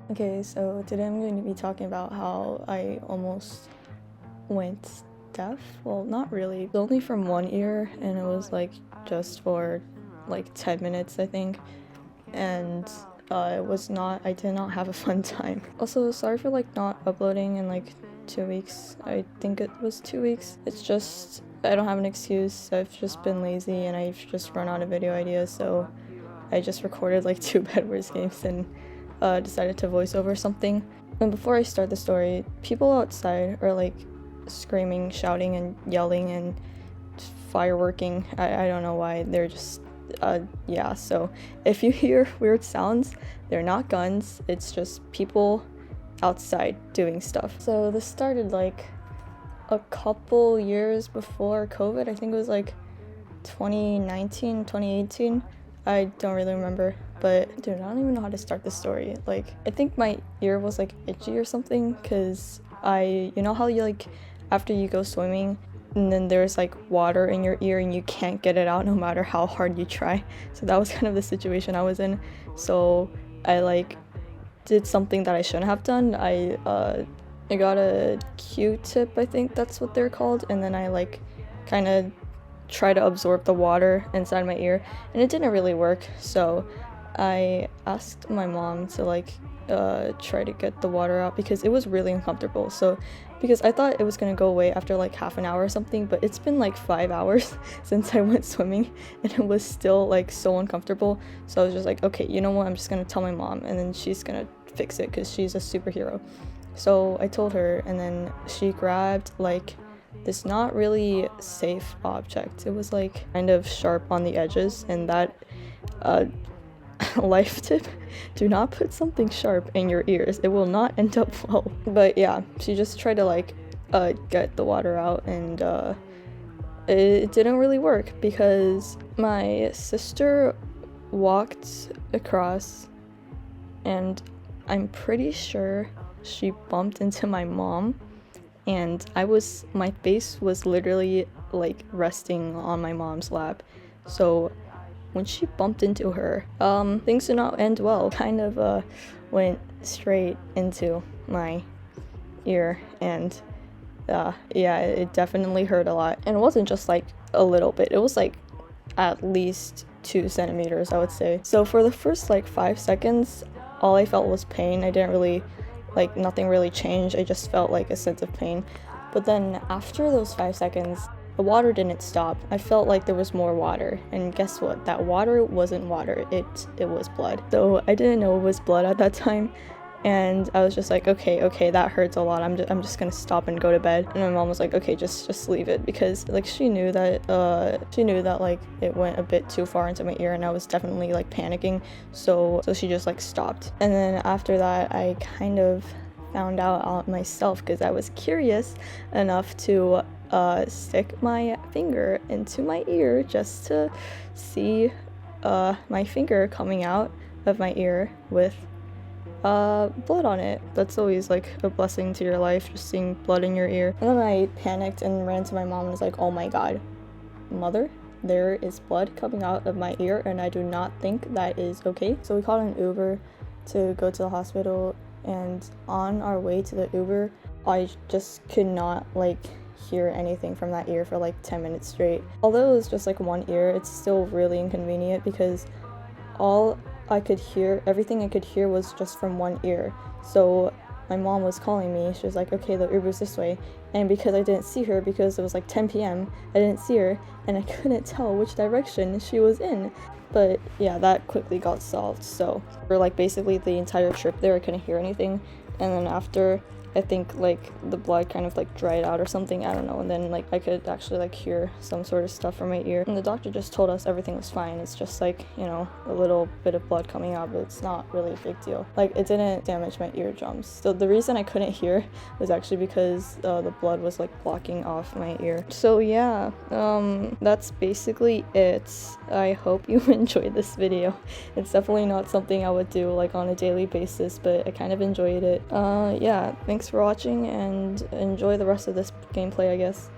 Okay, so today I'm going to be talking about how I almost went deaf. Well, not really. It was only from one ear, and it was like just for like 10 minutes, I think. And I did not have a fun time. Also, sorry for like not uploading in like 2 weeks. I think it was 2 weeks. It's just, I don't have an excuse. I've just been lazy and I've just run out of video ideas, so I just recorded like 2 bedwars games and decided to voice over something. And before I start the story, people outside are like screaming, shouting, and yelling and fireworking. I don't know why. They're just yeah, so if you hear weird sounds, they're not guns, it's just people outside doing stuff. So this started like a couple years before COVID. I think it was like 2019, 2018. I don't really remember, but dude, I don't even know how to start the story. Like, I think my ear was like itchy or something, because you know how you like, after you go swimming, and then there's like water in your ear and you can't get it out no matter how hard you try. So that was kind of the situation I was in. So I like did something that I shouldn't have done. I got a Q-tip, I think that's what they're called, and then I like kind of try to absorb the water inside my ear, and it didn't really work. So I asked my mom to like try to get the water out, because it was really uncomfortable. So because I thought it was gonna go away after like half an hour or something, but it's been like 5 hours since I went swimming and it was still like so uncomfortable. So I was just like, okay, you know what, I'm just gonna tell my mom and then she's gonna fix it because she's a superhero. So I told her, and then she grabbed like this not really safe object. It was like kind of sharp on the edges, and that life tip: do not put something sharp in your ears, it will not end up well. But yeah, she just tried to like get the water out, and it didn't really work because my sister walked across, and I'm pretty sure she bumped into my mom, and my face was literally like resting on my mom's lap. So when she bumped into her, things did not end well. Kind of went straight into my ear, and yeah, it definitely hurt a lot. And it wasn't just like a little bit, it was like at least 2 centimeters, I would say. So for the first like 5 seconds, all I felt was pain. I didn't really, like, nothing really changed. I just felt like a sense of pain. But then after those 5 seconds, the water didn't stop. I felt like there was more water, and guess what? That water wasn't water, it was blood. So I didn't know it was blood at that time, and I was just like, okay, that hurts a lot. I'm just gonna stop and go to bed. And my mom was like, okay, just leave it, because like she knew that like it went a bit too far into my ear, and I was definitely like panicking. So she just like stopped. And then after that, I kind of found out myself, because I was curious enough to stick my finger into my ear just to see my finger coming out of my ear with blood on it. That's always like a blessing to your life, just seeing blood in your ear. And then I panicked and ran to my mom and was like, oh my god, mother, there is blood coming out of my ear and I do not think that is okay. So we called an Uber to go to the hospital, and on our way to the Uber, I just could not like hear anything from that ear for like 10 minutes straight. Although it was just like one ear, it's still really inconvenient, because everything I could hear was just from one ear. So my mom was calling me, she was like, okay, the Uber's this way. And because I didn't see her, because it was like 10 p.m, I didn't see her, and I couldn't tell which direction she was in. But yeah, that quickly got solved. So for like basically the entire trip there, I couldn't hear anything. And then after, I think like the blood kind of like dried out or something, I don't know, and then like I could actually like hear some sort of stuff from my ear, and the doctor just told us everything was fine. It's just like, you know, a little bit of blood coming out, but it's not really a big deal. Like, it didn't damage my eardrums. So the reason I couldn't hear was actually because the blood was like blocking off my ear. So yeah, that's basically it. I hope you enjoyed this video. It's definitely not something I would do like on a daily basis, but I kind of enjoyed it. Yeah, thanks for watching, and enjoy the rest of this gameplay, I guess.